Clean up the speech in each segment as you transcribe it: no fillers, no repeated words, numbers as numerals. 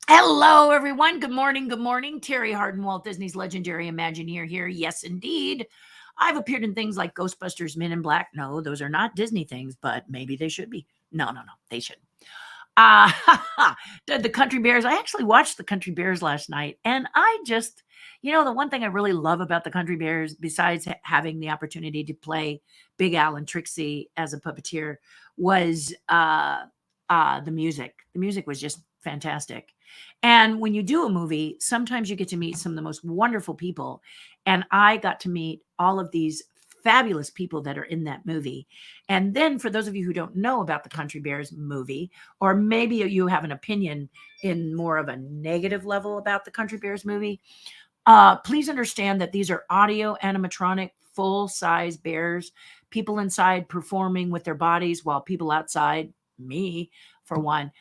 Hello, everyone. Good morning. Good morning. Terry Hardin, Walt Disney's legendary Imagineer here. Yes, indeed. I've appeared in things like Ghostbusters, Men in Black. No, those are not Disney things, but maybe they should be. No, they shouldn't. Uh, the Country Bears. I actually watched the Country Bears last night, and I just, the one thing I really love about the Country Bears, besides having the opportunity to play Big Al and Trixie as a puppeteer, was the music. The music was just fantastic. And when you do a movie, sometimes you get to meet some of the most wonderful people. And I got to meet all of these fabulous people that are in that movie. And then for those of you who don't know about the Country Bears movie, or maybe you have an opinion in more of a negative level about the Country Bears movie, please understand that these are audio animatronic full size bears, people inside performing with their bodies while people outside, me for one,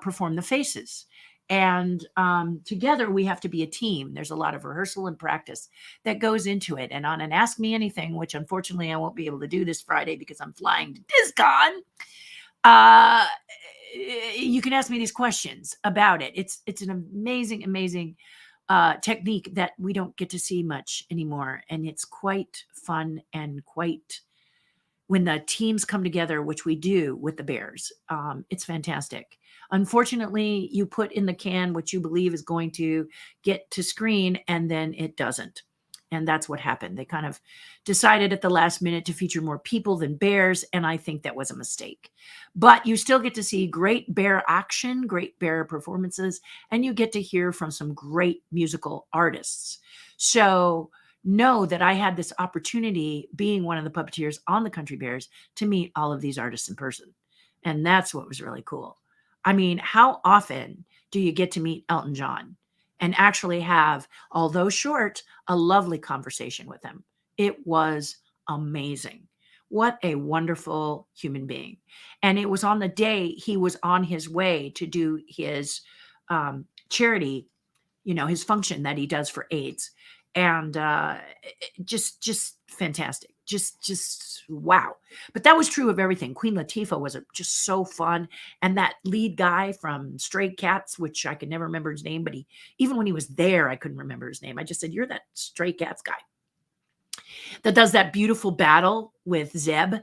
perform the faces. And together we have to be a team. There's a lot of rehearsal and practice that goes into it. And on an Ask Me Anything, which unfortunately I won't be able to do this Friday because I'm flying to DisCon, uh, you can ask me these questions about it. It's an amazing technique that we don't get to see much anymore, and it's quite fun and quite when the teams come together, which we do with the Bears. It's fantastic. Unfortunately, you put in the can what you believe is going to get to screen, and then it doesn't. And that's what happened. They kind of decided at the last minute to feature more people than bears, and I think that was a mistake. But you still get to see great bear action, great bear performances, and you get to hear from some great musical artists. So know that I had this opportunity, being one of the puppeteers on the Country Bears, to meet all of these artists in person. And that's what was really cool. I mean, how often do you get to meet Elton John and actually have, although short, a lovely conversation with him? It was amazing. What a wonderful human being. And it was on the day he was on his way to do his charity, his function that he does for AIDS. And just fantastic. Just wow. But that was true of everything. Queen Latifah was just so fun. And that lead guy from Stray Cats, which I could never remember his name, but even when he was there, I couldn't remember his name. I just said, "You're that Stray Cats guy that does that beautiful battle with Zeb."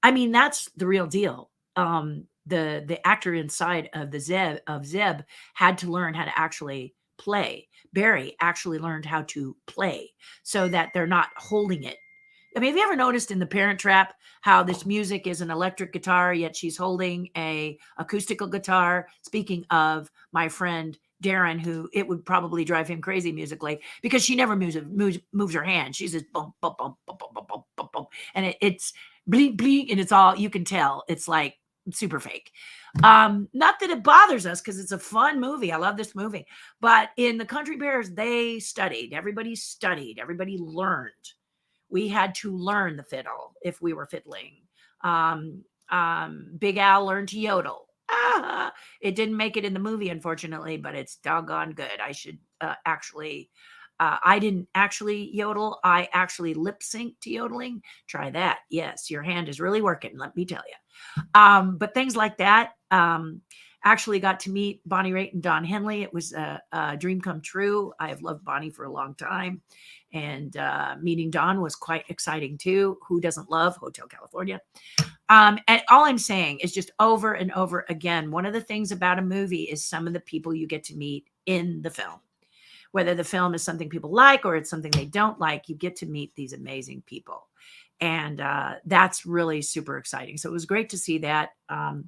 I mean, that's the real deal. The actor inside of the Zeb had to learn how to actually play. Barry actually learned how to play so that they're not holding it. I mean, have you ever noticed in The Parent Trap how this music is an electric guitar, yet she's holding a acoustical guitar? Speaking of my friend Darren, who it would probably drive him crazy musically because she never moves her hand. She's just bump, bump, bump, bump, bump, bump, bump, bump, bump. And it's bleep, bleep, and it's all, you can tell it's like super fake. Not that it bothers us because it's a fun movie. I love this movie. But in the Country Bears, they studied. Everybody studied. Everybody learned. We had to learn the fiddle if we were fiddling. Big Al learned to yodel. It didn't make it in the movie, unfortunately, but it's doggone good. I should actually. I didn't actually yodel. I actually lip sync to yodeling. Try that. Yes, your hand is really working. Let me tell you. But things like that. Actually got to meet Bonnie Raitt and Don Henley. It was a dream come true. I have loved Bonnie for a long time. And meeting Don was quite exciting too. Who doesn't love Hotel California? And all I'm saying is just over and over again, one of the things about a movie is some of the people you get to meet in the film. Whether the film is something people like or it's something they don't like, you get to meet these amazing people. And that's really super exciting. So it was great to see that. I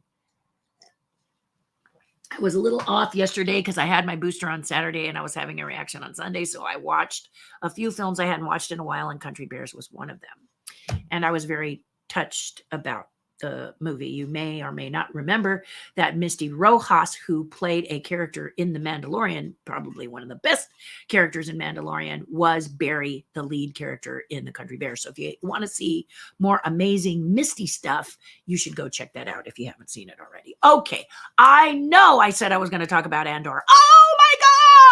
was a little off yesterday because I had my booster on Saturday and I was having a reaction on Sunday. So I watched a few films I hadn't watched in a while, and Country Bears was one of them. And I was very touched about the movie. You may or may not remember that Misty Rojas, who played a character in The Mandalorian, probably one of the best characters in Mandalorian, was Barry, the lead character in The Country Bears. So if you want to see more amazing Misty stuff, you should go check that out if you haven't seen it already. Okay, I know I said I was going to talk about Andor. Oh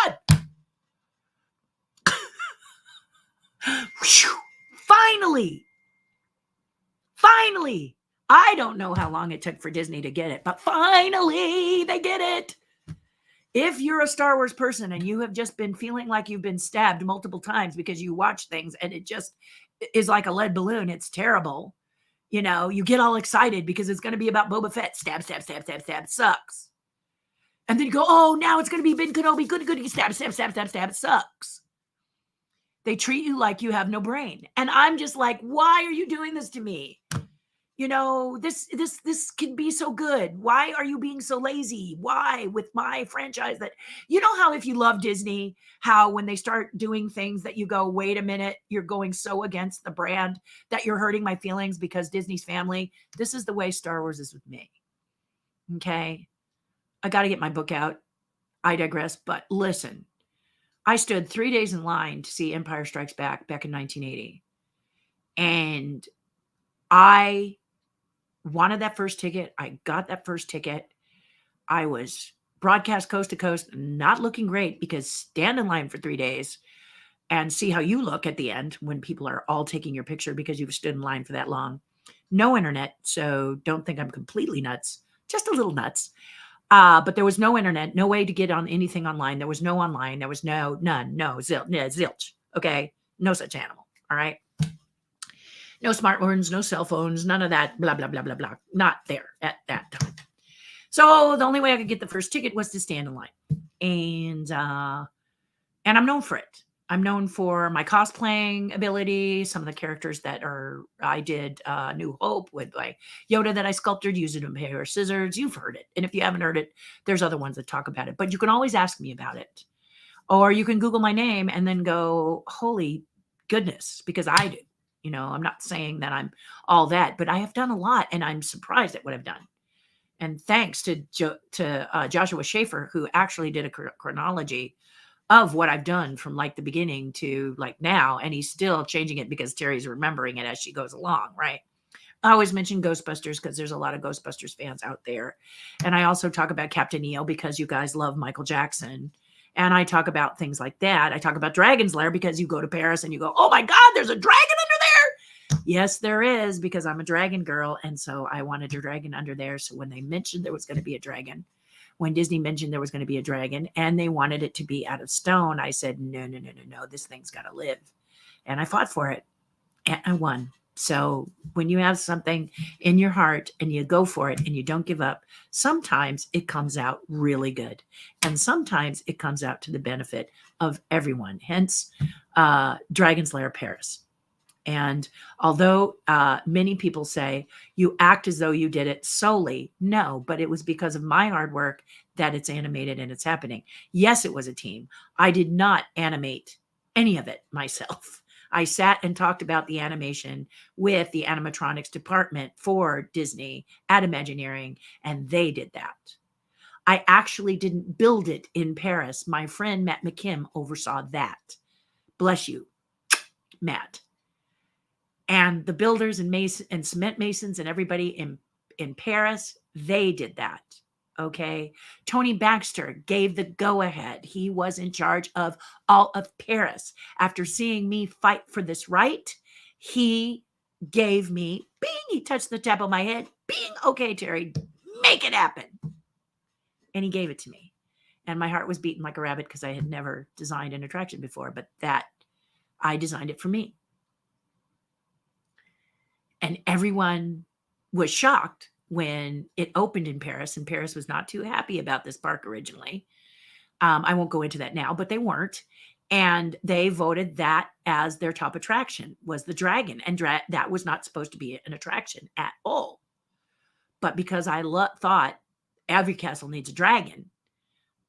my God! Finally! I don't know how long it took for Disney to get it, but finally they did it. If you're a Star Wars person and you have just been feeling like you've been stabbed multiple times because you watch things and it just is like a lead balloon, it's terrible. You get all excited because it's going to be about Boba Fett. Stab, stab, stab, stab, stab. Sucks. And then you go, oh, now it's going to be Ben Kenobi. Good, good. Stab, stab, stab, stab, stab. It sucks. They treat you like you have no brain. And I'm just like, why are you doing this to me? This can be so good. Why are you being so lazy? Why with my franchise that, how if you love Disney, how when they start doing things that you go, wait a minute, you're going so against the brand that you're hurting my feelings because Disney's family. This is the way Star Wars is with me. Okay. I got to get my book out. I digress. But listen, I stood 3 days in line to see Empire Strikes Back in 1980. And I wanted that first ticket. I got that first ticket. I was broadcast coast to coast, not looking great because stand in line for 3 days and see how you look at the end when people are all taking your picture because you've stood in line for that long. No internet, so don't think I'm completely nuts, just a little nuts. But there was no internet, no way to get on anything online. There was no online. There was none, zilch. Okay. No such animal. All right. No smartphones, no cell phones, none of that, blah, blah, blah, blah, blah. Not there at that time. So the only way I could get the first ticket was to stand in line. And I'm known for it. I'm known for my cosplaying ability, some of the characters that I did New Hope with my Yoda that I sculpted using a pair of scissors. You've heard it. And if you haven't heard it, there's other ones that talk about it. But you can always ask me about it. Or you can Google my name and then go, holy goodness, because I do. I'm not saying that I'm all that, but I have done a lot and I'm surprised at what I've done. And thanks to Joshua Schaefer, who actually did a chronology of what I've done from like the beginning to like now. And he's still changing it because Terry's remembering it as she goes along, right? I always mention Ghostbusters because there's a lot of Ghostbusters fans out there. And I also talk about Captain EO because you guys love Michael Jackson. And I talk about things like that. I talk about Dragon's Lair because you go to Paris and you go, oh my God, there's a dragon under there. Yes, there is, because I'm a dragon girl. And so I wanted a dragon under there. So when they mentioned there was going to be a dragon, when Disney mentioned there was going to be a dragon and they wanted it to be out of stone, I said, no, this thing's got to live. And I fought for it and I won. So when you have something in your heart and you go for it and you don't give up, sometimes it comes out really good. And sometimes it comes out to the benefit of everyone. Hence, Dragon's Lair Paris. And although many people say you act as though you did it solely, no, but it was because of my hard work that it's animated and it's happening. Yes, it was a team. I did not animate any of it myself. I sat and talked about the animation with the animatronics department for Disney at Imagineering, and they did that. I actually didn't build it in Paris. My friend Matt McKim oversaw that. Bless you, Matt. And the builders and cement masons and everybody in Paris, they did that. Okay. Tony Baxter gave the go-ahead. He was in charge of all of Paris. After seeing me fight for this right, he gave me, bing, he touched the top of my head, bing, okay, Terry, make it happen. And he gave it to me. And my heart was beating like a rabbit because I had never designed an attraction before, but that I designed it for me. And everyone was shocked when it opened in Paris, and Paris was not too happy about this park originally. I won't go into that now, but they weren't. And they voted that as their top attraction was the dragon. And that was not supposed to be an attraction at all. But because I thought every castle needs a dragon,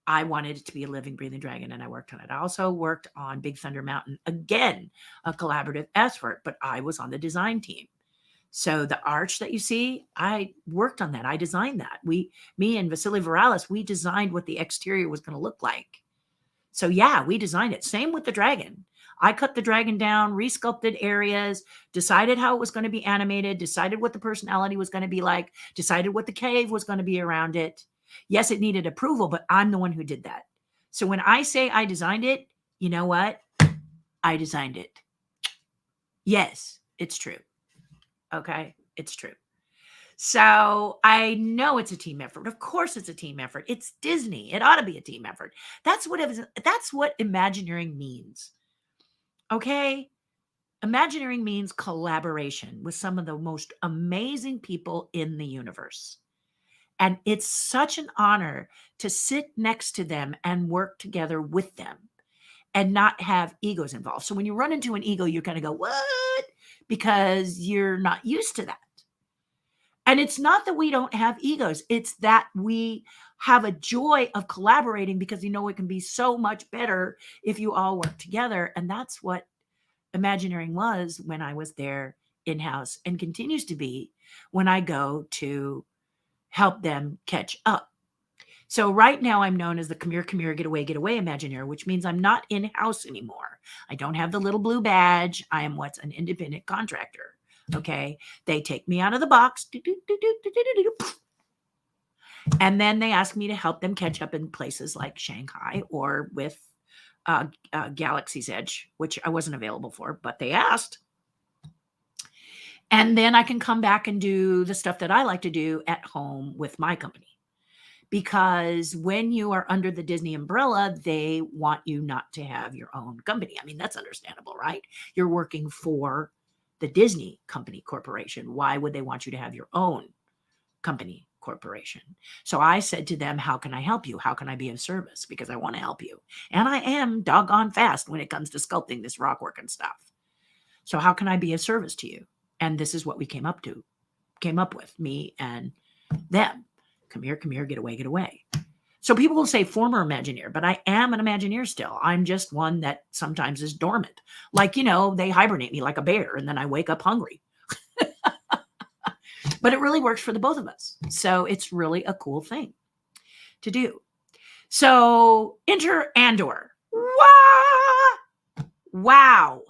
I wanted it to be a living, breathing dragon, and I worked on it. I also worked on Big Thunder Mountain, again, a collaborative effort, but I was on the design team. So the arch that you see, I worked on that. I designed that. Me and Vasily Viralis, we designed what the exterior was going to look like. So yeah, we designed it. Same with the dragon. I cut the dragon down, resculpted areas, decided how it was going to be animated, decided what the personality was going to be like, decided what the cave was going to be around it. Yes, it needed approval, but I'm the one who did that. So when I say I designed it, you know what? I designed it. Yes, it's true. Okay, it's true. So I know it's a team effort. Of course it's a team effort. It's Disney. It ought to be a team effort. That's what Imagineering means. Okay? Imagineering means collaboration with some of the most amazing people in the universe. And it's such an honor to sit next to them and work together with them and not have egos involved. So when you run into an ego, you're going to go, what? Because you're not used to that. And it's not that we don't have egos, it's that we have a joy of collaborating because it can be so much better if you all work together. And that's what Imagineering was when I was there in-house and continues to be when I go to help them catch up. So right now I'm known as the come here, get away Imagineer, which means I'm not in-house anymore. I don't have the little blue badge. I am what's an independent contractor. Okay. They take me out of the box. And then they ask me to help them catch up in places like Shanghai or with Galaxy's Edge, which I wasn't available for, but they asked. And then I can come back and do the stuff that I like to do at home with my company. Because when you are under the Disney umbrella, they want you not to have your own company. I mean, that's understandable, right? You're working for the Disney company corporation. Why would they want you to have your own company corporation? So I said to them, how can I help you? How can I be of service? Because I want to help you. And I am doggone fast when it comes to sculpting this rock work and stuff. So how can I be of service to you? And this is what we came up with, me and them. Come here, get away. So people will say former Imagineer, but I am an Imagineer still. I'm just one that sometimes is dormant. Like, they hibernate me like a bear and then I wake up hungry. But it really works for the both of us. So it's really a cool thing to do. So enter ANDOR. Wow.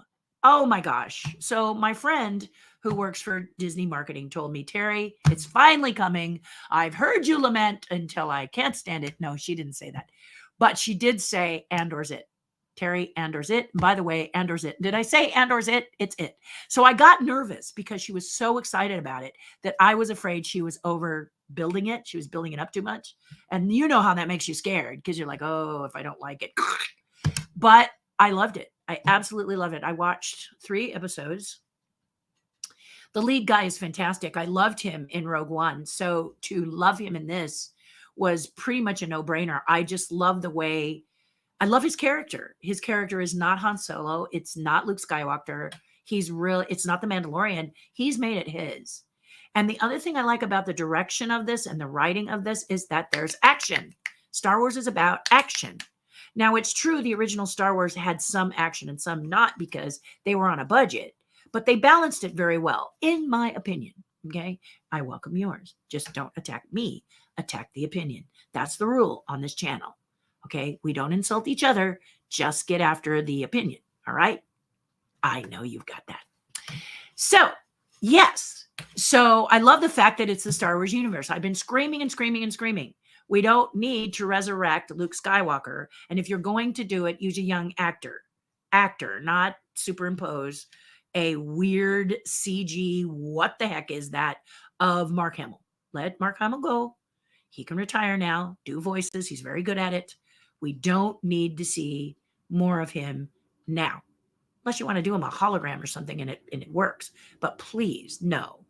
Oh my gosh. So my friend who works for Disney marketing told me, Terry, it's finally coming. I've heard you lament until I can't stand it. No, she didn't say that. But she did say Andor's it. Terry, Andor's it. By the way, Andor's it. Did I say Andor's it? It's it. So I got nervous because she was so excited about it that I was afraid she was overbuilding it. She was building it up too much. And you know how that makes you scared because you're like, oh, if I don't like it. But I loved it. I absolutely love it. I watched 3 episodes. The lead guy is fantastic. I loved him in Rogue One. So to love him in this was pretty much a no-brainer. I just love the way, I love his character. His character is not Han Solo. It's not Luke Skywalker. It's not the Mandalorian. He's made it his. And the other thing I like about the direction of this and the writing of this is that there's action. Star Wars is about action. Now, it's true the original Star Wars had some action and some not because they were on a budget, but they balanced it very well, in my opinion. Okay? I welcome yours. Just don't attack me. Attack the opinion. That's the rule on this channel. Okay? We don't insult each other. Just get after the opinion. All right? I know you've got that. So, yes. So, I love the fact that it's the Star Wars universe. I've been screaming and screaming and screaming. We don't need to resurrect Luke Skywalker. And if you're going to do it, use a young actor, not superimpose a weird CG, what the heck is that, of Mark Hamill. Let Mark Hamill go. He can retire now, do voices. He's very good at it. We don't need to see more of him now. Unless you want to do him a hologram or something and it works. But please, no,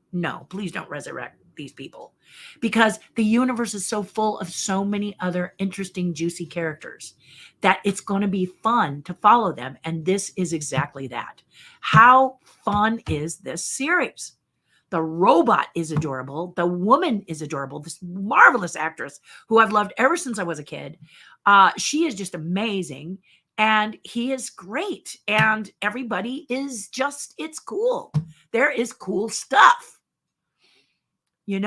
please don't resurrect these people, because the universe is so full of so many other interesting, juicy characters that it's going to be fun to follow them. And this is exactly that. How fun is this series? The robot is adorable. The woman is adorable. This marvelous actress who I've loved ever since I was a kid. She is just amazing. And he is great. And everybody is just, it's cool. There is cool stuff. You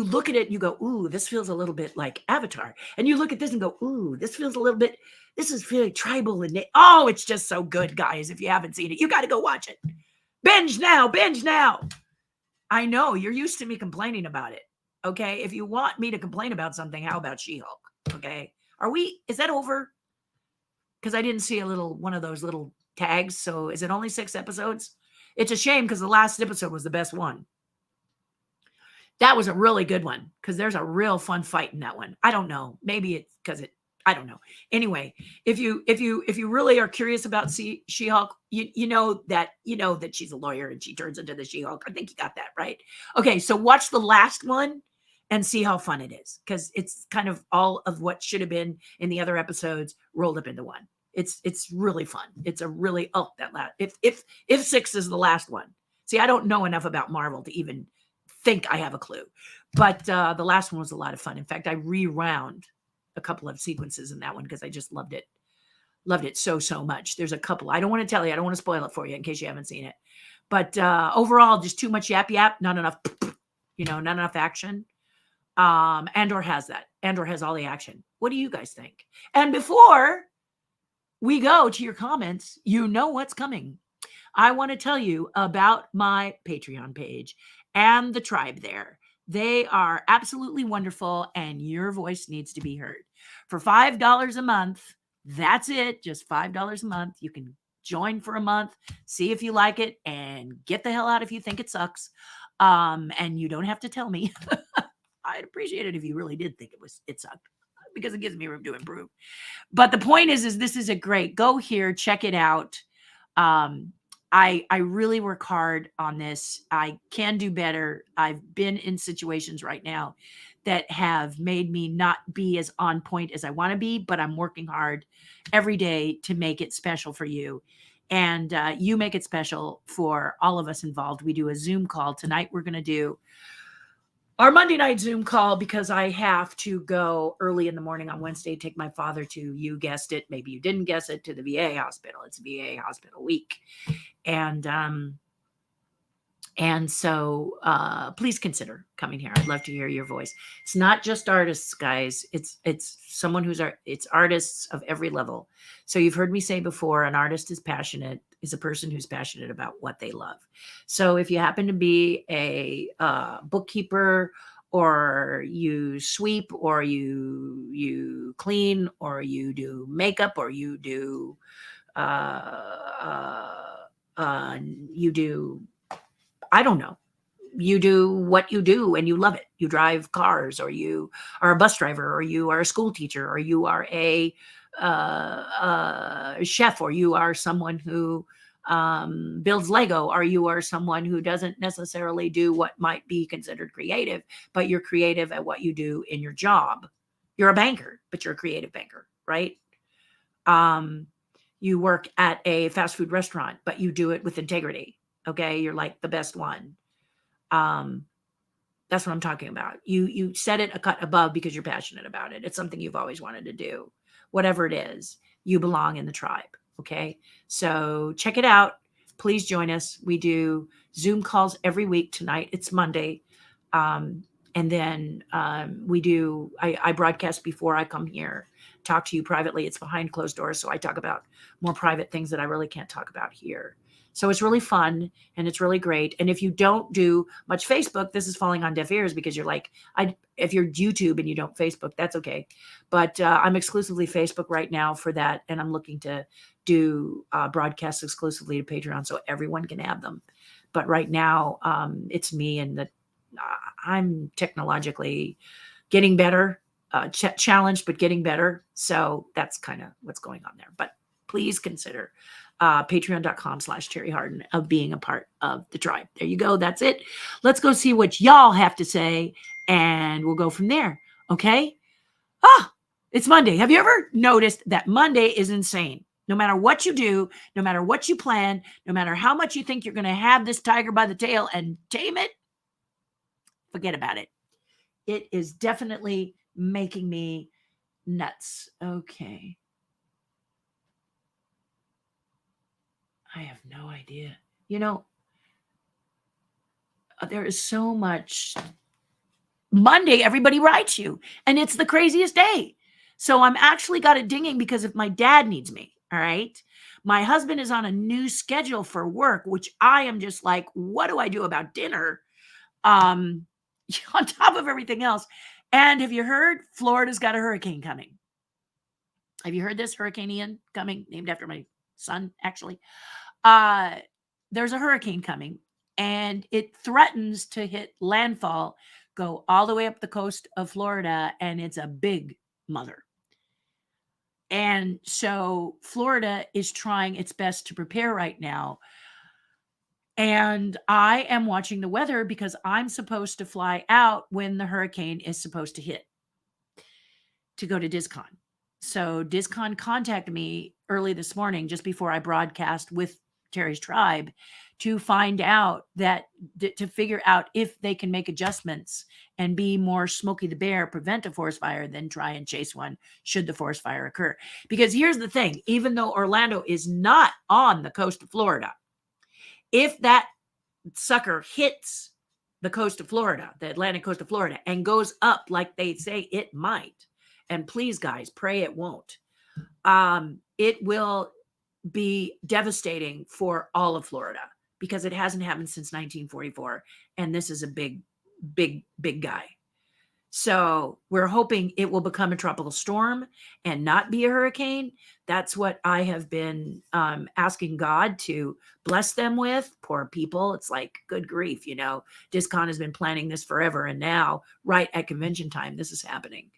look at it and you go, ooh, this feels a little bit like Avatar. And you look at this and go, ooh, this feels a little bit, this is really tribal. And oh, it's just so good, guys. If you haven't seen it, you got to go watch it. Binge now. I know you're used to me complaining about it. Okay. If you want me to complain about something, how about She-Hulk? Okay. Is that over? Because I didn't see one of those little tags. So is it only 6 episodes? It's a shame because the last episode was the best one. That was a really good one because there's a real fun fight in that one. I don't know. Maybe it's because I don't know. Anyway, if you really are curious about She-Hulk, you know that she's a lawyer and she turns into the She-Hulk. I think you got that right. Okay, so watch the last one and see how fun it is because it's kind of all of what should have been in the other episodes rolled up into one. It's really fun. It's a really that last if 6 is the last one. See, I don't know enough about Marvel to even think I have a clue. But the last one was a lot of fun. In fact, I rewound a couple of sequences in that one because I just loved it. Loved it so much. There's a couple. I don't want to tell you. I don't want to spoil it for you in case you haven't seen it. But overall, just too much yap, not enough, not enough action. Andor has that. Andor has all the action. What do you guys think? And before we go to your comments, you know what's coming. I want to tell you about my Patreon page and the tribe there. They are absolutely wonderful, and your voice needs to be heard. For $5 a month, that's it. Just $5 a month. You can join for a month, see if you like it, and get the hell out if you think it sucks. And you don't have to tell me. I'd appreciate it if you really did think it sucked, because it gives me room to improve. But the point is this is a great, go here, check it out. I really work hard on this. I can do better. I've been in situations right now that have made me not be as on point as I want to be, but I'm working hard every day to make it special for you. And you make it special for all of us involved. We do a Zoom call tonight. We're going to do our Monday night Zoom call because I have to go early in the morning on Wednesday, take my father to, you guessed it, maybe you didn't guess it, to the VA hospital. It's VA hospital week. And so please consider coming here. I'd love to hear your voice. It's not just artists, guys. It's someone it's artists of every level. So you've heard me say before, an artist is a person who's passionate about what they love. So if you happen to be a bookkeeper, or you sweep, or you clean, or you do makeup, or you do I don't know. You do what you do and you love it. You drive cars, or you are a bus driver, or you are a school teacher, or you are a chef, or you are someone who builds Lego, or you are someone who doesn't necessarily do what might be considered creative, but you're creative at what you do in your job. You're a banker, but you're a creative banker, right? You work at a fast food restaurant, but you do it with integrity. Okay. You're like the best one. That's what I'm talking about. You set it a cut above because you're passionate about it. It's something you've always wanted to do. Whatever it is, you belong in the tribe. Okay. So check it out. Please join us. We do Zoom calls every week. Tonight it's Monday. And then I broadcast before I come here, talk to you privately. It's behind closed doors. So I talk about more private things that I really can't talk about here. So it's really fun and it's really great. And if you don't do much Facebook, this is falling on deaf ears because you're like, if you're YouTube and you don't Facebook, that's okay. But I'm exclusively Facebook right now for that. And I'm looking to do broadcasts exclusively to Patreon so everyone can have them. But right now it's me, and I'm technologically getting better, challenged, but getting better. So that's kind of what's going on there. But please consider patreon.com/Terry Harden of being a part of the tribe. There you go. That's it. Let's go see what y'all have to say, and we'll go from there. Okay. It's Monday. Have you ever noticed that Monday is insane? No matter what you do, no matter what you plan, no matter how much you think you're going to have this tiger by the tail and tame it, forget about it. It is definitely making me nuts. Okay. I have no idea. There is so much. Monday, everybody writes you, and it's the craziest day. So I'm actually got it dinging because if my dad needs me, all right? My husband is on a new schedule for work, which I am just like, what do I do about dinner? On top of everything else. And have you heard Florida's got a hurricane coming? Have you heard this? Hurricane Ian coming, named after my son, actually. There's a hurricane coming, and it threatens to hit landfall go all the way up the coast of Florida, and it's a big mother. And so Florida is trying its best to prepare right now. And I am watching the weather because I'm supposed to fly out when the hurricane is supposed to hit to go to DisCon. So DisCon contacted me early this morning, just before I broadcast with Terry's tribe, to find out that to figure out if they can make adjustments and be more Smokey the Bear, prevent a forest fire, than try and chase one should the forest fire occur. Because here's the thing, even though Orlando is not on the coast of Florida, if that sucker hits the coast of Florida, the Atlantic coast of Florida, and goes up like they say it might, and please, guys, pray it won't, it will be devastating for all of Florida, because it hasn't happened since 1944. And this is a big, big, big guy. So we're hoping it will become a tropical storm and not be a hurricane. That's what I have been asking God to bless them with. Poor people. It's like, good grief, DisCon has been planning this forever. And now, right at convention time, this is happening.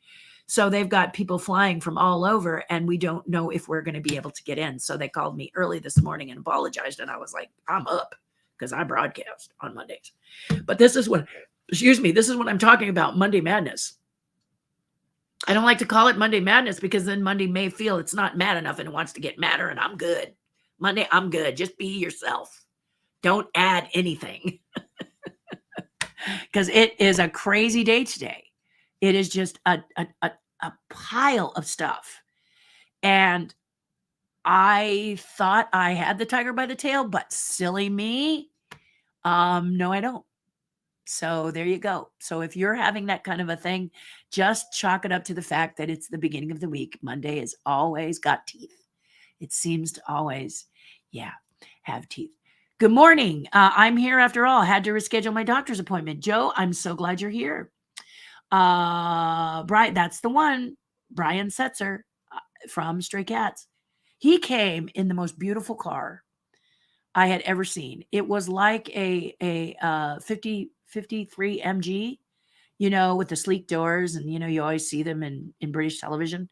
So they've got people flying from all over, and we don't know if we're going to be able to get in. So they called me early this morning and apologized. And I was like, I'm up, because I broadcast on Mondays. But this is what I'm talking about, Monday Madness. I don't like to call it Monday Madness, because then Monday may feel it's not mad enough and it wants to get madder, and I'm good. Monday, I'm good. Just be yourself. Don't add anything. Because it is a crazy day today. It is just a pile of stuff. And I thought I had the tiger by the tail, but silly me. No, I don't. So there you go. So if you're having that kind of a thing, just chalk it up to the fact that it's the beginning of the week. Monday has always got teeth. It seems to always, have teeth. Good morning. I'm here after all. Had to reschedule my doctor's appointment. Joe, I'm so glad you're here. Brian, that's the one. Brian Setzer from Stray Cats. He came in the most beautiful car I had ever seen. It was like a 53 MG, with the sleek doors, and you always see them in British television.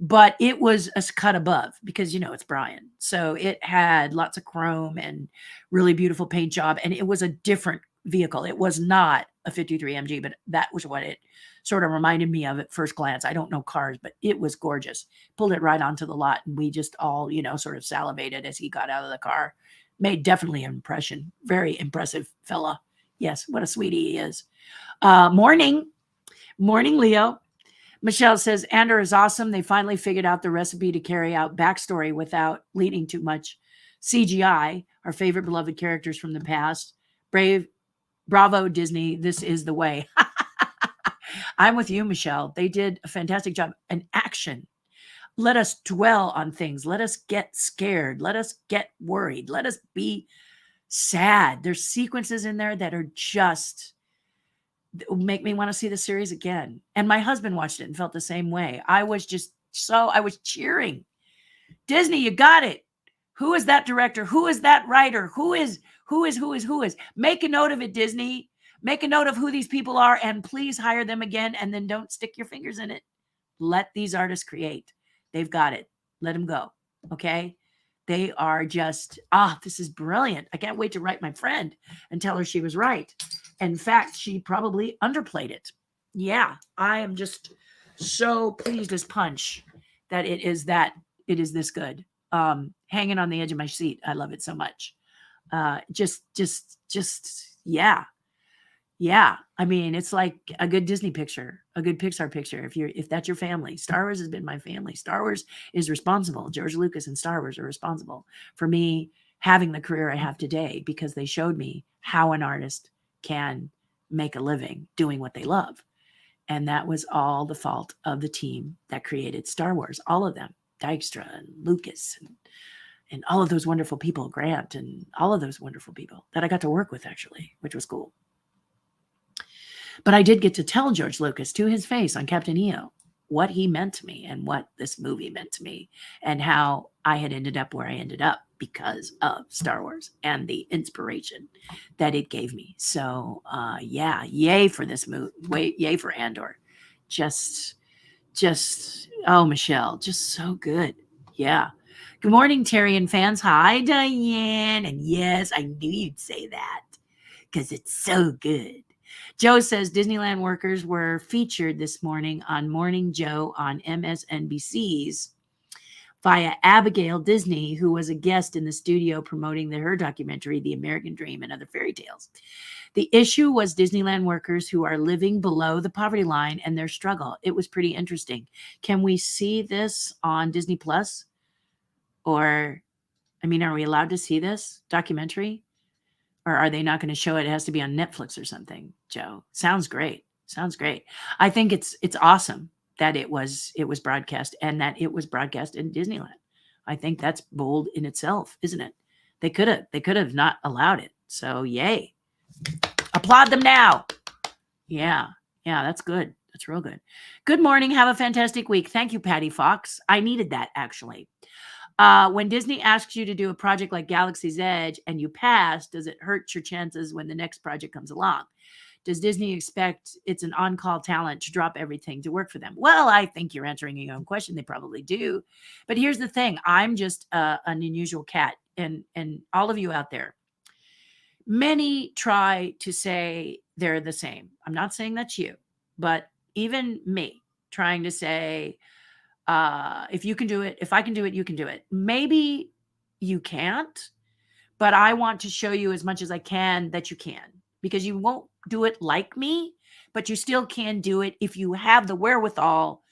But it was a cut above, because it's Brian. So it had lots of chrome and really beautiful paint job, and it was a different vehicle. It was not a 53 MG, but that was what it sort of reminded me of at first glance. I don't know cars, but it was gorgeous. Pulled it right onto the lot, and we just all, sort of salivated as he got out of the car. Made definitely an impression. Very impressive fella. Yes, what a sweetie he is. Morning, Leo. Michelle says, ANDOR is awesome. They finally figured out the recipe to carry out backstory without leading too much CGI. Our favorite beloved characters from the past. Bravo, Disney. This is the way. I'm with you, Michelle. They did a fantastic job. And action. Let us dwell on things. Let us get scared. Let us get worried. Let us be sad. There's sequences in there that are just make me want to see the series again. And my husband watched it and felt the same way. I was cheering. Disney, you got it. Who is that director? Who is that writer? Who is? Make a note of it, Disney. Make a note of who these people are, and please hire them again, and then don't stick your fingers in it. Let these artists create. They've got it. Let them go. Okay? They are just, this is brilliant. I can't wait to write my friend and tell her she was right. In fact, she probably underplayed it. Yeah, I am just so pleased as punch that it is this good. Hanging on the edge of my seat. I love it so much. Yeah. Yeah. I mean, it's like a good Disney picture, a good Pixar picture. If that's your family. Star Wars has been my family. Star Wars is responsible. George Lucas and Star Wars are responsible for me having the career I have today, because they showed me how an artist can make a living doing what they love. And that was all the fault of the team that created Star Wars. All of them, Dykstra and Lucas and all of those wonderful people, Grant and all of those wonderful people that I got to work with, actually, which was cool. But I did get to tell George Lucas to his face on Captain EO what he meant to me and what this movie meant to me and how I had ended up where I ended up because of Star Wars and the inspiration that it gave me. So yeah, yay for this movie. Yay for Andor. Just oh, Michelle, just so good. Yeah. Good morning, Terry and fans. Hi, Diane. And yes, I knew you'd say that because it's so good. Joe says Disneyland workers were featured this morning on Morning Joe on MSNBC's via Abigail Disney, who was a guest in the studio promoting her documentary, The American Dream and Other Fairy Tales. The issue was Disneyland workers who are living below the poverty line and their struggle. It was pretty interesting. Can we see this on Disney Plus? Or, I mean, are we allowed to see this documentary? Or are they not going to show it? It has to be on Netflix or something, Joe. Sounds great. Sounds great. I think it's awesome that it was broadcast and that it was broadcast in Disneyland. I think that's bold in itself, isn't it? They could have not allowed it. So yay. Applaud them now. Yeah, that's good. That's real good. Good morning. Have a fantastic week. Thank you, Patty Fox. I needed that, actually. When Disney asks you to do a project like Galaxy's Edge and you pass, does it hurt your chances when the next project comes along? Does Disney expect it's an on-call talent to drop everything to work for them? Well, I think you're answering your own question. They probably do. But here's the thing. I'm just an unusual cat. And all of you out there, many try to say they're the same. I'm not saying that's you, but even me trying to say, if you can do it, if I can do it, you can do it. Maybe you can't, but I want to show you as much as I can that you can, because you won't do it like me, but you still can do it if you have the wherewithal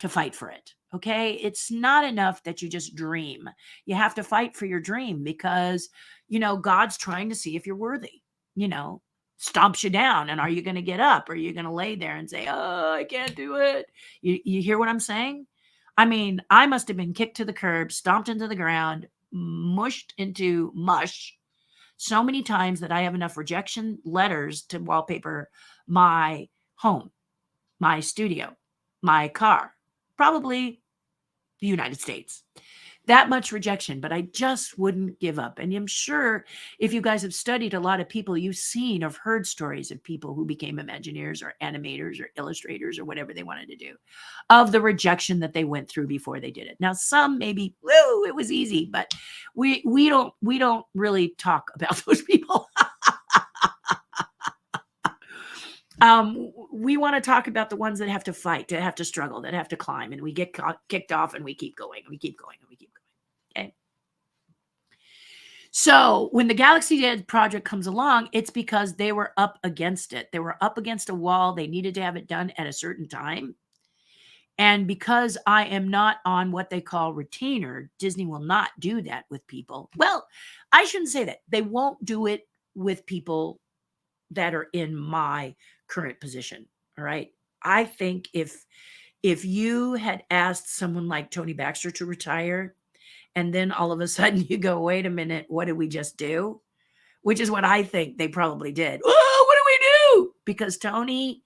to fight for it. Okay. It's not enough that you just dream. You have to fight for your dream because, God's trying to see if you're worthy, stomps you down. And are you going to get up? Or are you going to lay there and say, oh, I can't do it? You hear what I'm saying? I mean, I must have been kicked to the curb, stomped into the ground, mushed into mush so many times that I have enough rejection letters to wallpaper my home, my studio, my car, probably the United States. That much rejection, but I just wouldn't give up. And I'm sure if you guys have studied a lot of people, you've seen or heard stories of people who became Imagineers or animators or illustrators or whatever they wanted to do, of the rejection that they went through before they did it. Now, some maybe, woo, it was easy, but we don't really talk about those people. We want to talk about the ones that have to fight, that have to struggle, that have to climb, and we get kicked off and we keep going and we keep going and we keep going. Okay. So when the Galaxy Edge project comes along, it's because they were up against it. They were up against a wall. They needed to have it done at a certain time. And because I am not on what they call retainer, Disney will not do that with people. Well, I shouldn't say that. They won't do it with people that are in my current position. All right. I think if you had asked someone like Tony Baxter to retire, and then all of a sudden you go, wait a minute, what did we just do? Which is what I think they probably did. Oh, what do we do? Because Tony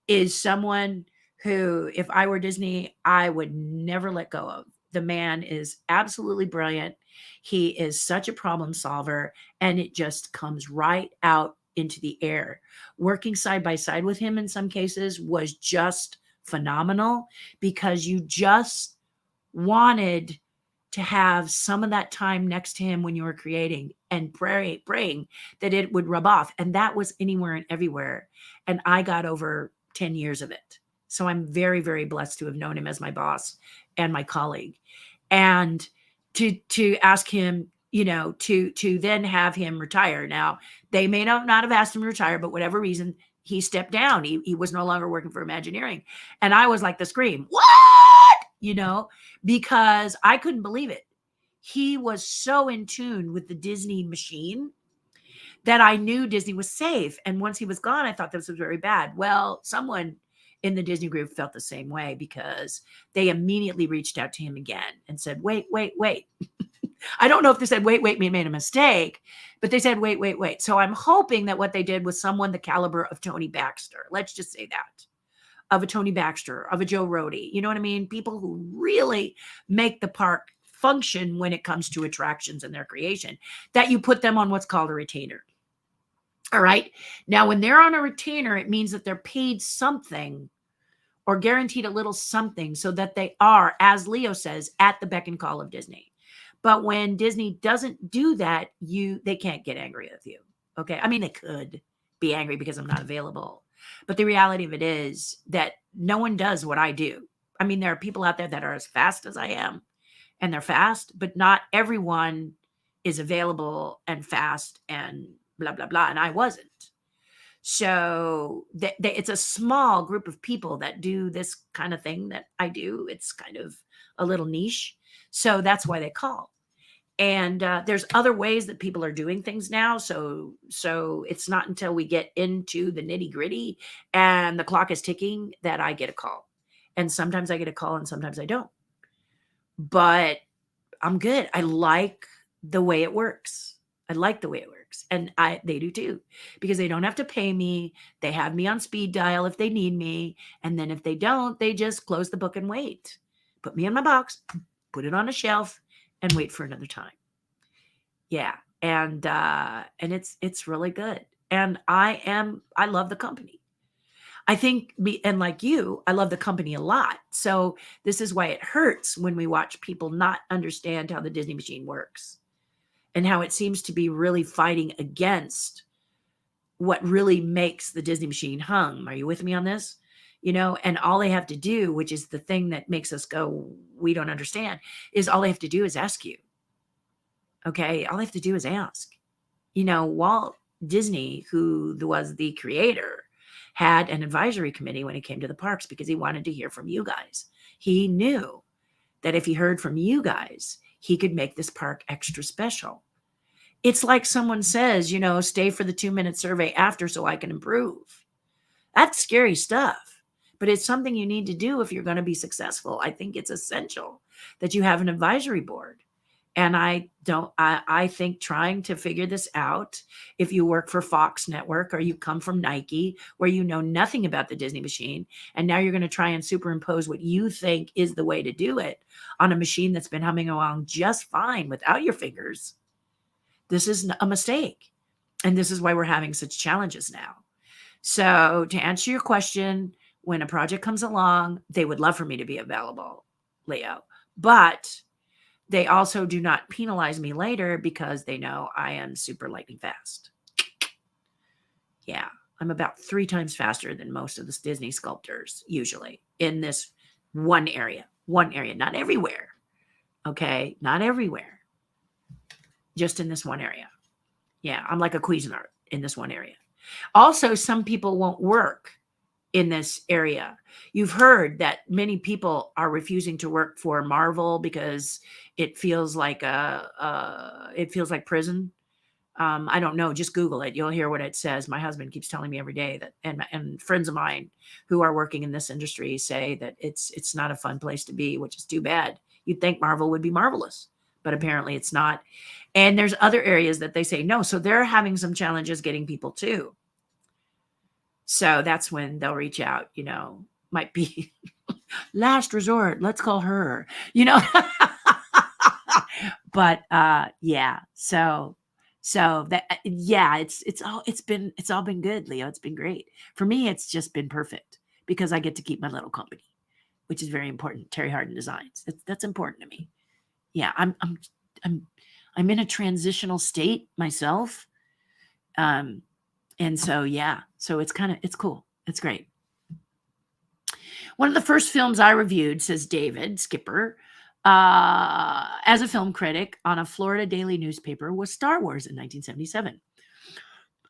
is someone who, if I were Disney, I would never let go of. The man is absolutely brilliant. He is such a problem solver, and it just comes right out into the air. Working side by side with him in some cases was just phenomenal, because you just wanted to have some of that time next to him when you were creating and praying that it would rub off. And that was anywhere and everywhere. And I got over 10 years of it. So I'm very, very blessed to have known him as my boss and my colleague. And to ask him, to then have him retire. Now, they may not have asked him to retire, but whatever reason, he stepped down. He was no longer working for Imagineering. And I was like the scream, what? Because I couldn't believe it. He was so in tune with the Disney machine that I knew Disney was safe. And once he was gone, I thought this was very bad. Well, someone in the Disney group felt the same way, because they immediately reached out to him again and said, wait. I don't know if they said, wait, we made a mistake, but they said, wait. So I'm hoping that what they did was someone the caliber of Tony Baxter. Let's just say that. Of a Tony Baxter, of a Joe Rohde. You know what I mean? People who really make the park function when it comes to attractions and their creation, that you put them on what's called a retainer. All right. Now, when they're on a retainer, it means that they're paid something or guaranteed a little something so that they are, as Leo says, at the beck and call of Disney. But when Disney doesn't do that, they can't get angry with you. Okay. I mean, they could be angry because I'm not available. But the reality of it is that no one does what I do. I mean, there are people out there that are as fast as I am, and they're fast, but not everyone is available and fast and blah, blah, blah. And I wasn't. So it's a small group of people that do this kind of thing that I do. It's kind of a little niche. So that's why they call. And there's other ways that people are doing things now. So it's not until we get into the nitty gritty and the clock is ticking that I get a call. And sometimes I get a call and sometimes I don't. But I'm good. I like the way it works. I like the way it works. And they do too, because they don't have to pay me. They have me on speed dial if they need me. And then if they don't, they just close the book and wait. Put me in my box, put it on a shelf, and wait for another time. Yeah. And it's really good. And I love the company. I think and like you, I love the company a lot. So this is why it hurts when we watch people not understand how the Disney machine works and how it seems to be really fighting against what really makes the Disney machine hum. Are you with me on this? And all they have to do, which is the thing that makes us go, we don't understand, is all they have to do is ask you. Okay. All they have to do is ask. Walt Disney, who was the creator, had an advisory committee when he came to the parks because he wanted to hear from you guys. He knew that if he heard from you guys, he could make this park extra special. It's like someone says, stay for the 2-minute survey after so I can improve. That's scary stuff, but it's something you need to do if you're going to be successful. I think it's essential that you have an advisory board. And I think trying to figure this out, if you work for Fox Network or you come from Nike, where you know nothing about the Disney machine, and now you're going to try and superimpose what you think is the way to do it on a machine that's been humming along just fine without your fingers, this is a mistake. And this is why we're having such challenges now. So to answer your question, when a project comes along, they would love for me to be available, Leo. But they also do not penalize me later because they know I am super lightning fast. Yeah, I'm about 3 times faster than most of the Disney sculptors, usually, in this one area. Not everywhere. Okay, not everywhere. Just in this one area. Yeah, I'm like a Cuisinart in this one area. Also, some people won't work in this area. You've heard that many people are refusing to work for Marvel because it feels like prison. I don't know. Just Google it. You'll hear what it says. My husband keeps telling me every day that, and friends of mine who are working in this industry say that it's not a fun place to be, which is too bad. You'd think Marvel would be marvelous, but apparently it's not. And there's other areas that they say no. So they're having some challenges getting people too. So that's when they'll reach out, might be last resort. Let's call her, but yeah. So that, yeah, it's all been good, Leo. It's been great. For me, it's just been perfect because I get to keep my little company, which is very important. Terry Harden Designs. That's important to me. Yeah. I'm in a transitional state myself. And so, yeah, so it's cool. It's great. One of the first films I reviewed, says David Skipper, as a film critic on a Florida daily newspaper, was Star Wars in 1977.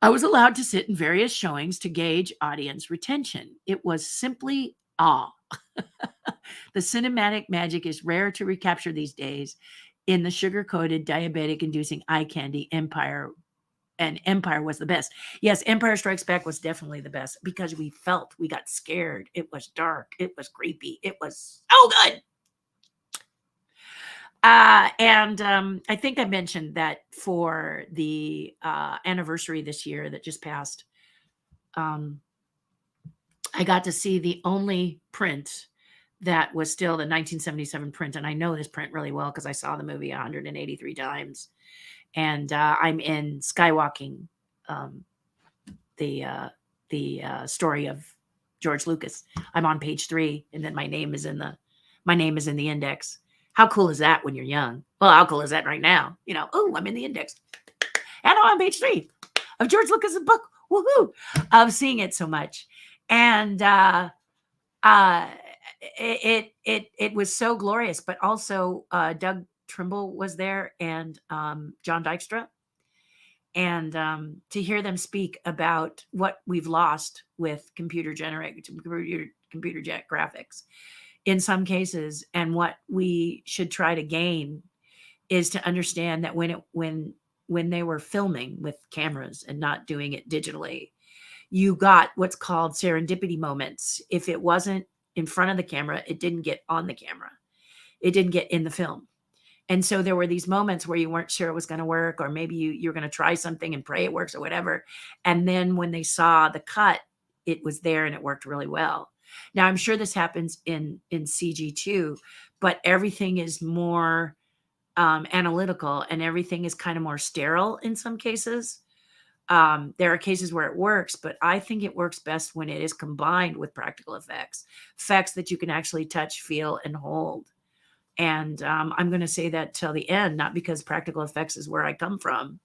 I was allowed to sit in various showings to gauge audience retention. It was simply awe. The cinematic magic is rare to recapture these days in the sugar-coated, diabetic-inducing eye candy Empire. And Empire was the best. Yes, Empire Strikes Back was definitely the best because we got scared. It was dark. It was creepy. It was so good. And I think I mentioned that for the anniversary this year that just passed, I got to see the only print that was still the 1977 print. And I know this print really well because I saw the movie 183 times. And I'm in Skywalking, um, the story of George Lucas. I'm on page 3, and then my name is in the index. How cool is that when you're young? Well, how cool is that right now? Oh, I'm in the index, and I'm on page 3 of George Lucas's book. Woohoo! Of seeing it so much, and uh, it was so glorious. But also, Doug Trimble was there, and John Dykstra. And to hear them speak about what we've lost with computer graphics in some cases, and what we should try to gain is to understand that when they were filming with cameras and not doing it digitally, you got what's called serendipity moments. If it wasn't in front of the camera, it didn't get on the camera. It didn't get in the film. And so there were these moments where you weren't sure it was going to work, or maybe you're going to try something and pray it works or whatever. And then when they saw the cut, it was there and it worked really well. Now, I'm sure this happens in CG too, but everything is more analytical, and everything is kind of more sterile in some cases. There are cases where it works, but I think it works best when it is combined with practical effects that you can actually touch, feel, and hold. And I'm going to say that till the end, not because practical effects is where I come from,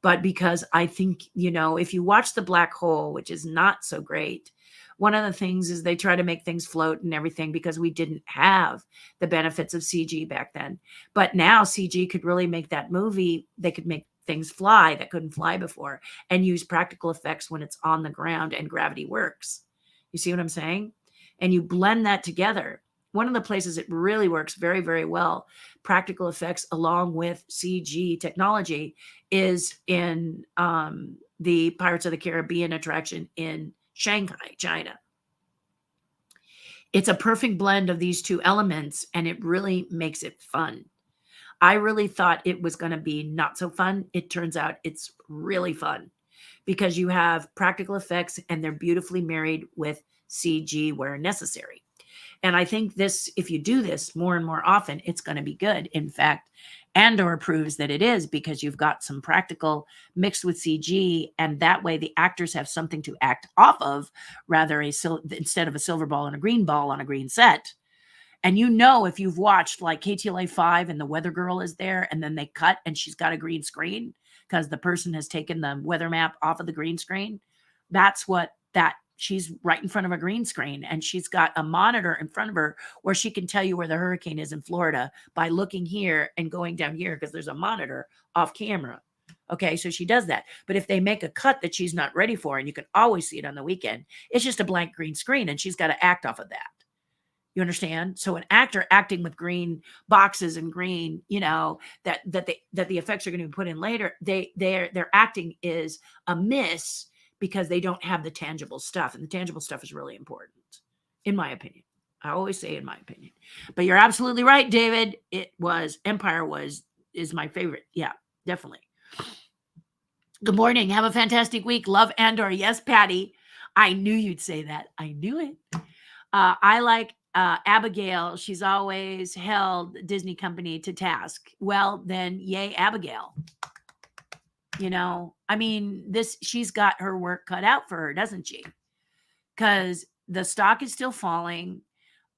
but because I think, if you watch The Black Hole, which is not so great, one of the things is they try to make things float and everything because we didn't have the benefits of CG back then. But now CG could really make that movie. They could make things fly that couldn't fly before, and use practical effects when it's on the ground and gravity works. You see what I'm saying? And you blend that together. One of the places it really works very, very well, practical effects along with CG technology, is in the Pirates of the Caribbean attraction in Shanghai, China. It's a perfect blend of these two elements, and it really makes it fun. I really thought it was going to be not so fun. It turns out it's really fun because you have practical effects and they're beautifully married with CG where necessary. And I think if you do this more and more often, it's going to be good. In fact, ANDOR proves that it is, because you've got some practical mixed with CG, and that way the actors have something to act off of, instead of a silver ball and a green ball on a green set. And if you've watched like KTLA 5 and the weather girl is there, and then they cut and she's got a green screen because the person has taken the weather map off of the green screen. She's right in front of a green screen, and she's got a monitor in front of her where she can tell you where the hurricane is in Florida by looking here and going down here because there's a monitor off camera. Okay, so she does that. But if they make a cut that she's not ready for, and you can always see it on the weekend, it's just a blank green screen, and she's got to act off of that. You understand? So an actor acting with green boxes and green, that the effects are going to be put in later, their acting is a miss because they don't have the tangible stuff. And the tangible stuff is really important, in my opinion. I always say in my opinion. But you're absolutely right, David. Empire is my favorite. Yeah, definitely. Good morning. Have a fantastic week. Love Andor. Yes, Patty. I knew you'd say that. I knew it. I like Abigail. She's always held Disney Company to task. Well, then, yay, Abigail. She's got her work cut out for her, doesn't she? Because the stock is still falling.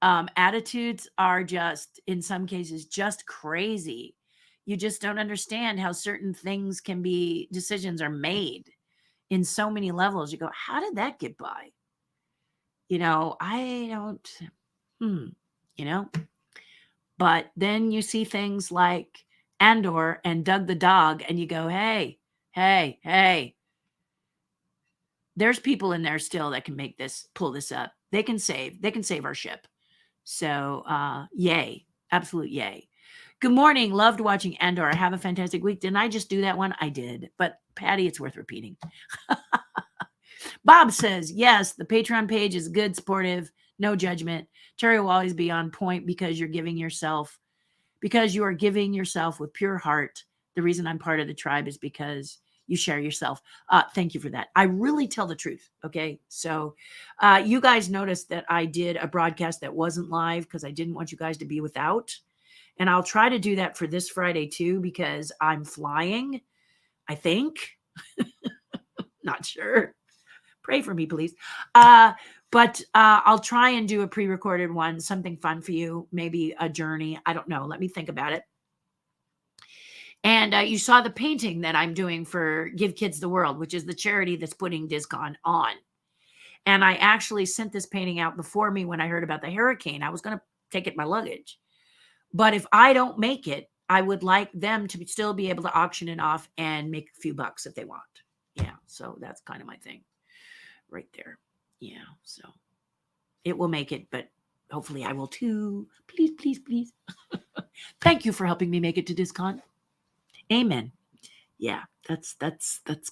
Attitudes are just, in some cases, just crazy. You just don't understand how certain things decisions are made in so many levels. You go, how did that get by? I don't, But then you see things like Andor and Doug the dog, and you go, hey, there's people in there still that can pull this up. They can save our ship. So, yay, absolute yay. Good morning. Loved watching Andor. Have a fantastic week. Didn't I just do that one? I did. But Patty, it's worth repeating. Bob says, yes, the Patreon page is good, supportive, no judgment. Terry will always be on point because you are giving yourself with pure heart. The reason I'm part of the tribe is because you share yourself. Thank you for that. I really tell the truth. Okay. So you guys noticed that I did a broadcast that wasn't live because I didn't want you guys to be without. And I'll try to do that for this Friday too, because I'm flying, I think. Not sure. Pray for me, please. But I'll try and do a pre-recorded one, something fun for you, maybe a journey. I don't know. Let me think about it. And you saw the painting that I'm doing for Give Kids the World, which is the charity that's putting DisCon on. And I actually sent this painting out before me when I heard about the hurricane. I was going to take it my luggage. But if I don't make it, I would like them to still be able to auction it off and make a few bucks if they want. Yeah, so that's kind of my thing right there. Yeah, so it will make it, but hopefully I will too. Please, please, please. Thank you for helping me make it to DisCon. Amen. Yeah, that's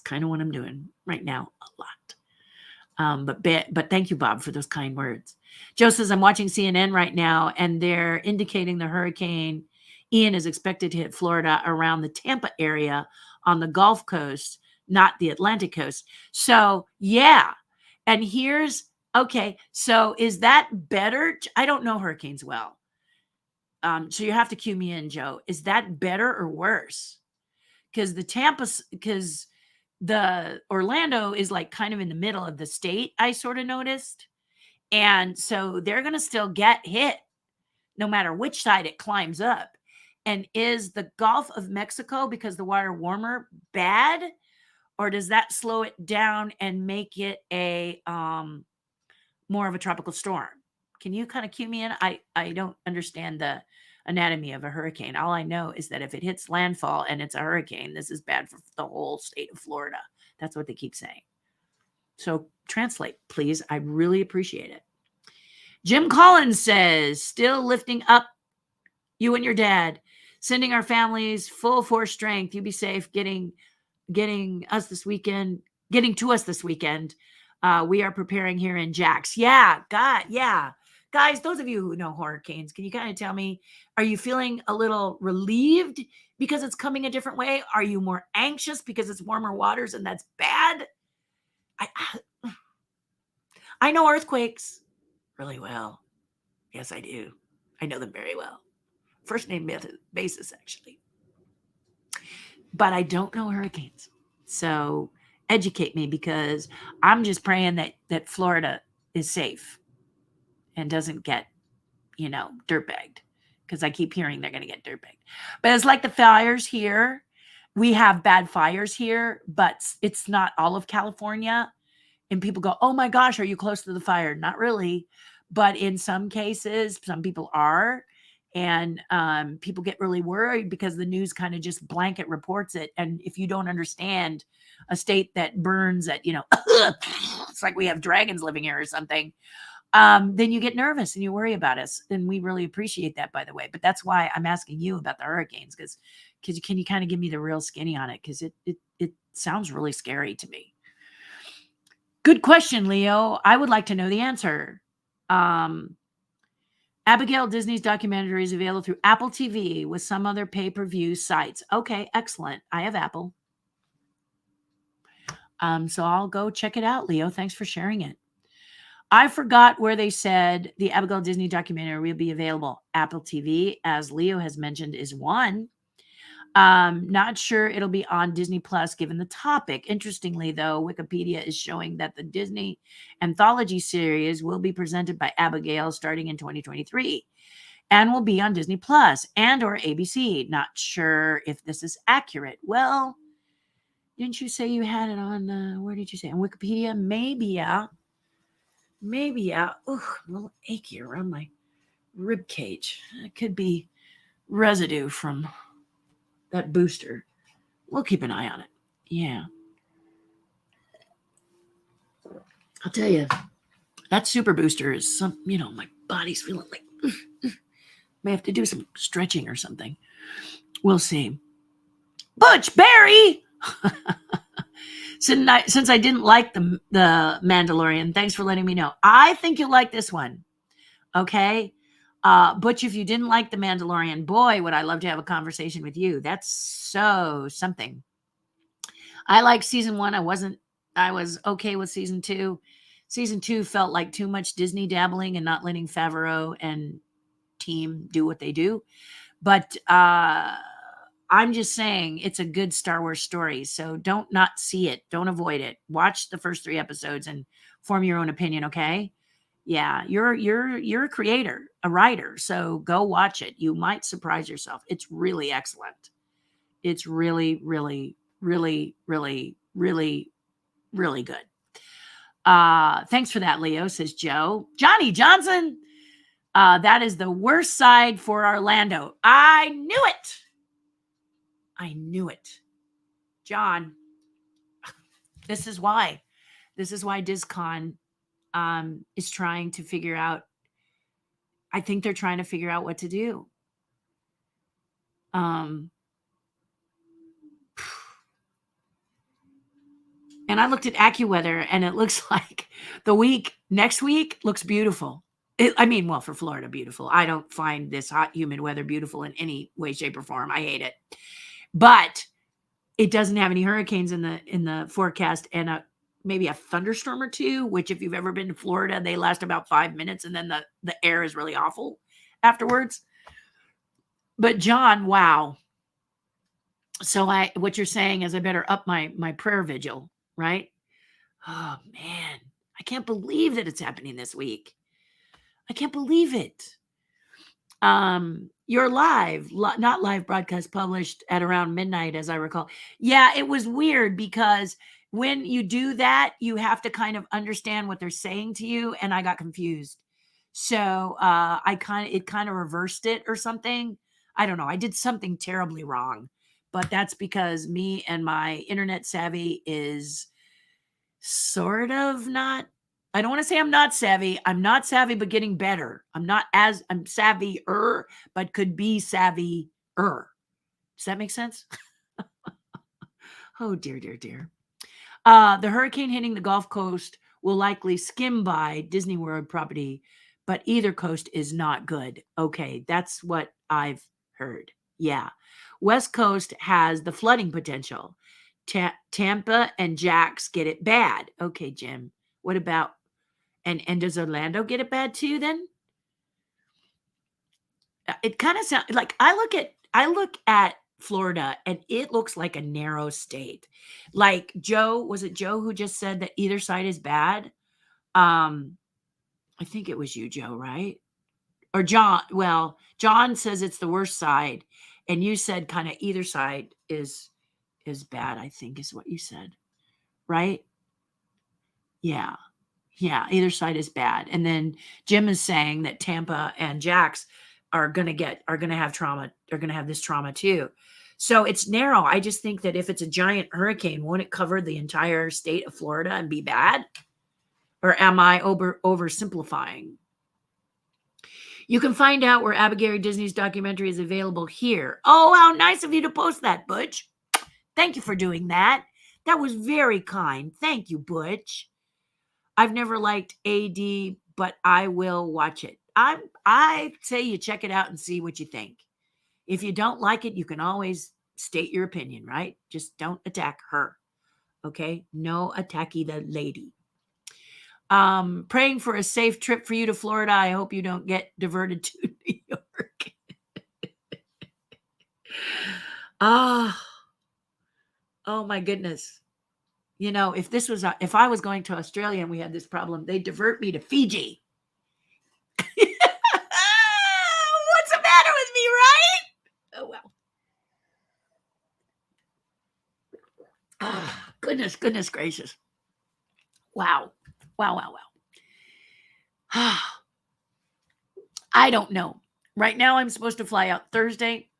kind of what I'm doing right now a lot. But thank you, Bob, for those kind words. Joe says, I'm watching CNN right now, and they're indicating the hurricane Ian is expected to hit Florida around the Tampa area on the Gulf Coast, not the Atlantic coast. So, yeah. And here's, okay, so is that better? I don't know hurricanes well. So you have to cue me in, Joe. Is that better or worse? Because the Orlando is like kind of in the middle of the state, I sort of noticed. And so they're going to still get hit no matter which side it climbs up. And is the Gulf of Mexico, because the water warmer, bad? Or does that slow it down and make it a more of a tropical storm? Can you kind of cue me in? I don't understand the anatomy of a hurricane. All I know is that if it hits landfall and it's a hurricane, this is bad for the whole state of Florida. That's what they keep saying. So translate, please. I really appreciate it. Jim Collins says, still lifting up you and your dad, sending our families full force strength. You be safe, getting us this weekend, getting to us this weekend. We are preparing here in Jax. Yeah, God, yeah. Guys, those of you who know hurricanes, can you kind of tell me, are you feeling a little relieved because it's coming a different way? Are you more anxious because it's warmer waters and that's bad? I know earthquakes really well. Yes, I do. I know them very well. First name basis, actually. But I don't know hurricanes. So educate me, because I'm just praying that Florida is safe and doesn't get, dirtbagged, because I keep hearing they're going to get dirtbagged. But it's like the fires here. We have bad fires here, but it's not all of California. And people go, oh my gosh, are you close to the fire? Not really. But in some cases, some people are. And people get really worried because the news kind of just blanket reports it. And if you don't understand a state that burns at, it's like we have dragons living here or something, then you get nervous and you worry about us. And we really appreciate that, by the way. But that's why I'm asking you about the hurricanes, because can you kind of give me the real skinny on it? Because it sounds really scary to me. Good question, Leo. I would like to know the answer. Abigail Disney's documentary is available through Apple TV with some other pay-per-view sites. Okay, excellent. I have Apple. So I'll go check it out, Leo. Thanks for sharing it. I forgot where they said the Abigail Disney documentary will be available. Apple TV, as Leo has mentioned, is one. Not sure it'll be on Disney Plus given the topic. Interestingly, though, Wikipedia is showing that the Disney anthology series will be presented by Abigail starting in 2023 and will be on Disney Plus and or ABC. Not sure if this is accurate. Well, didn't you say you had it on, where did you say? On Wikipedia? Maybe, yeah. Maybe, yeah. Ugh, I'm a little achy around my rib cage. It could be residue from that booster. We'll keep an eye on it. Yeah. I'll tell you, that super booster is some, my body's feeling like, may have to do some stretching or something. We'll see. Butch Barry! Since I didn't like the Mandalorian, thanks for letting me know. I think you'll like this one. Okay? Butch, if you didn't like the Mandalorian, boy, would I love to have a conversation with you. That's so something. I like season 1. I was okay with season 2. Season 2 felt like too much Disney dabbling and not letting Favreau and team do what they do. But I'm just saying it's a good Star Wars story. So don't not see it. Don't avoid it. Watch the first 3 episodes and form your own opinion, okay? Yeah, you're a creator, a writer. So go watch it. You might surprise yourself. It's really excellent. It's really, really, really, really, really, really good. Thanks for that, Leo, says Joe. Johnny Johnson, that is the worst side for Orlando. I knew it. I knew it. John, this is why. This is why DizCon is trying to figure out. I think they're trying to figure out what to do. And I looked at AccuWeather, and it looks like next week looks beautiful. Well, for Florida, beautiful. I don't find this hot, humid weather beautiful in any way, shape, or form. I hate it. But it doesn't have any hurricanes in the forecast, and maybe a thunderstorm or two, which if you've ever been to Florida, they last about 5 minutes, and then the air is really awful afterwards. But John, wow. So what you're saying is I better up my prayer vigil, right? Oh man, I can't believe that it's happening this week. I can't believe it. You're not live broadcast published at around midnight, as I recall. Yeah, it was weird because when you do that, you have to kind of understand what they're saying to you, and I got confused. So it kind of reversed it or something. I don't know. I did something terribly wrong, but that's because me and my internet savvy is sort of not. I don't want to say I'm not savvy. I'm not savvy, but getting better. I'm savvy-er, but could be savvy-er. Does that make sense? Oh, dear, dear, dear. The hurricane hitting the Gulf Coast will likely skim by Disney World property, but either coast is not good. Okay, that's what I've heard. Yeah. West Coast has the flooding potential. Tampa and Jax get it bad. Okay, Jim. What about and does Orlando get it bad too then? It kind of sounds like I look at Florida and it looks like a narrow state. Like was it Joe who just said that either side is bad? I think it was you, Joe, right? Or John. Well, John says it's the worst side, and you said kind of either side is bad, I think is what you said. Right? Yeah. Yeah, either side is bad. And then Jim is saying that Tampa and Jax are going to have trauma. They're going to have this trauma too. So it's narrow. I just think that if it's a giant hurricane, won't it cover the entire state of Florida and be bad? Or am I oversimplifying? You can find out where Abigail Disney's documentary is available here. Oh, how nice of you to post that, Butch. Thank you for doing that. That was very kind. Thank you, Butch. I've never liked AD, but I will watch it. I say you check it out and see what you think. If you don't like it, you can always state your opinion, right? Just don't attack her. Okay? No attacking the lady. Praying for a safe trip for you to Florida. I hope you don't get diverted to New York. Oh my goodness. You know, if I was going to Australia and we had this problem, they'd divert me to Fiji. What's the matter with me, right? Oh, well. Oh, goodness gracious. Wow. I don't know. Right now, I'm supposed to fly out Thursday.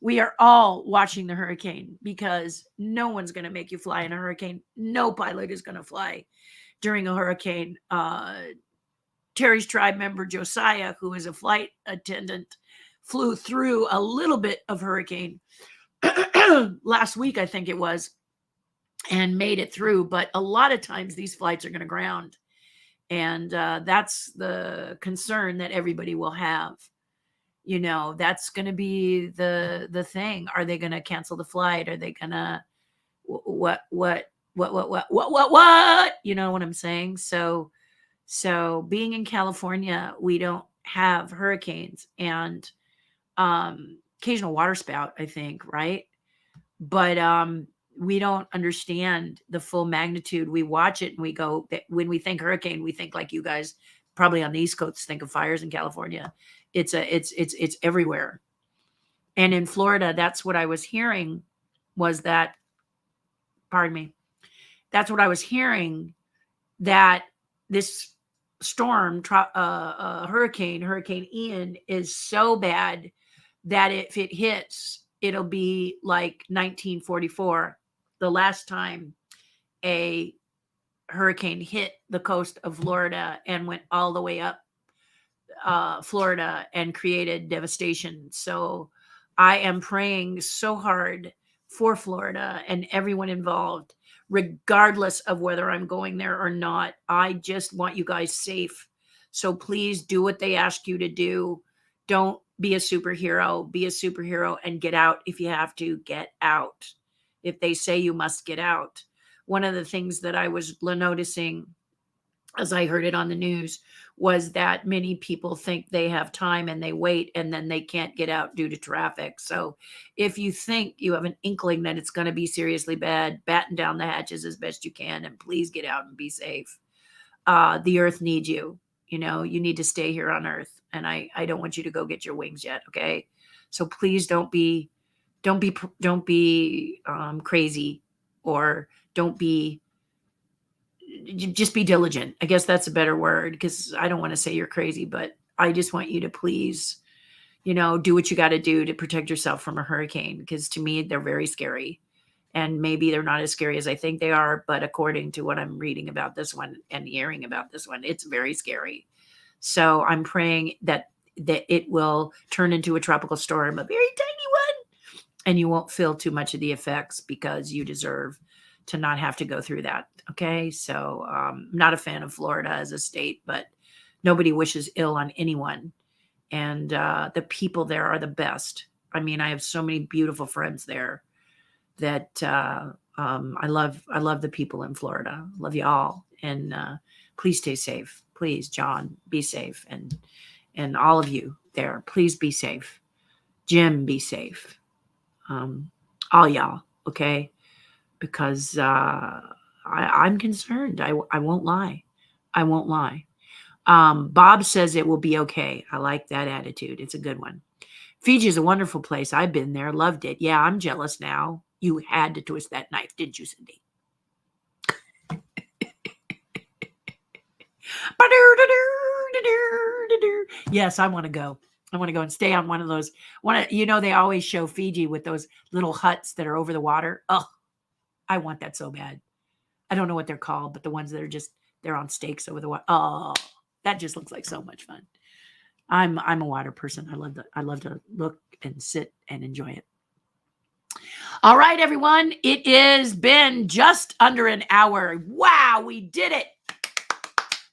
We are all watching the hurricane because no one's going to make you fly in a hurricane. No pilot is going to fly during a hurricane. Terry's tribe member, Josiah, who is a flight attendant, flew through a little bit of hurricane last week, I think it was, and made it through. But a lot of times these flights are going to ground. And that's the concern that everybody will have. You know, that's going to be the thing. Are they going to cancel the flight? Are they going to what? You know what I'm saying? So being in California, we don't have hurricanes and occasional water spout, I think, right? But we don't understand the full magnitude. We watch it and we go, when we think hurricane, we think like you guys probably on the East Coast think of fires in California. It's everywhere. And in Florida, that's what I was hearing was that, pardon me, that's what I was hearing, that this storm, Hurricane Ian, is so bad that if it hits, it'll be like 1944, the last time a hurricane hit the coast of Florida and went all the way up Florida and created devastation. So I am praying so hard for Florida and everyone involved, regardless of whether I'm going there or not. I just want you guys safe. So please do what they ask you to do. Don't be a superhero. Be a superhero and get out if you have to. Get out. If they say you must get out. One of the things that I was noticing as I heard it on the news, was that many people think they have time and they wait and then they can't get out due to traffic. So if you think you have an inkling that it's going to be seriously bad, batten down the hatches as best you can and please get out and be safe. The earth needs you. You know, you need to stay here on earth. And I don't want you to go get your wings yet. Okay. So please don't be crazy, or don't be, just be diligent. I guess that's a better word, because I don't want to say you're crazy, but I just want you to please, do what you got to do to protect yourself from a hurricane, because to me, they're very scary. And maybe they're not as scary as I think they are, but according to what I'm reading about this one and hearing about this one, it's very scary. So I'm praying that it will turn into a tropical storm, a very tiny one, and you won't feel too much of the effects, because you deserve to not have to go through that. Okay. So I'm not a fan of Florida as a state, but nobody wishes ill on anyone. And the people there are the best. I mean, I have so many beautiful friends there that I love the people in Florida. Love you all. And please stay safe. Please, John, be safe. And all of you there, please be safe. Jim, be safe. All y'all. Okay. Because I'm concerned. I won't lie. I won't lie. Bob says it will be okay. I like that attitude. It's a good one. Fiji is a wonderful place. I've been there. Loved it. Yeah, I'm jealous now. You had to twist that knife, didn't you, Cindy? Yes, I want to go. I want to go and stay on one of those. They always show Fiji with those little huts that are over the water. Oh, I want that so bad. I don't know what they're called, but the ones that are they're on stakes over the water. Oh, that just looks like so much fun. I'm a water person. I love to look and sit and enjoy it. All right, everyone. It has been just under an hour. Wow, we did it.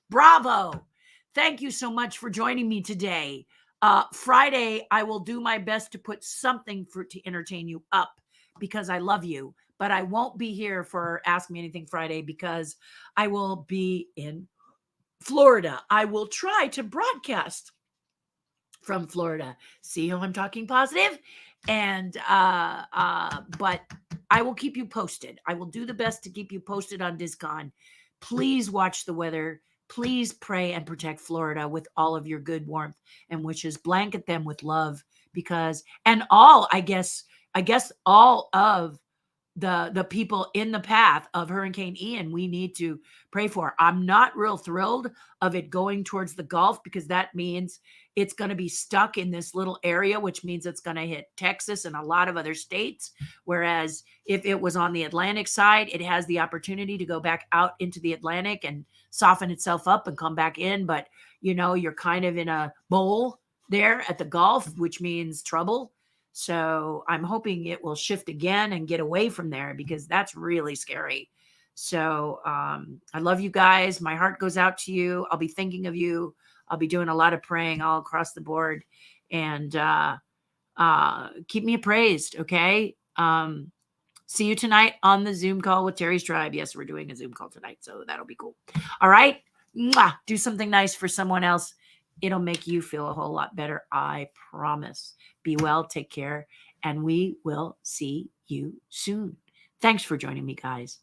Bravo. Thank you so much for joining me today. Friday, I will do my best to put something to entertain you up, because I love you. But I won't be here for Ask Me Anything Friday, because I will be in Florida. I will try to broadcast from Florida. See how I'm talking positive? And but I will keep you posted. I will do the best to keep you posted on DisCon. Please watch the weather. Please pray and protect Florida with all of your good warmth and wishes. Blanket them with love, because I guess all of the people in the path of Hurricane Ian, we need to pray for. I'm not real thrilled of it going towards the Gulf, because that means it's going to be stuck in this little area, which means it's going to hit Texas and a lot of other states. Whereas if it was on the Atlantic side, it has the opportunity to go back out into the Atlantic and soften itself up and come back in. But, you're kind of in a bowl there at the Gulf, which means trouble. So I'm hoping it will shift again and get away from there, because that's really scary. So I love you guys. My heart goes out to you. I'll be thinking of you. I'll be doing a lot of praying all across the board, and keep me appraised. Okay. See you tonight on the Zoom call with Terry's Tribe. Yes, we're doing a Zoom call tonight, so that'll be cool. All right. Mwah. Do something nice for someone else. It'll make you feel a whole lot better. I promise. Be well, take care, and we will see you soon. Thanks for joining me, guys.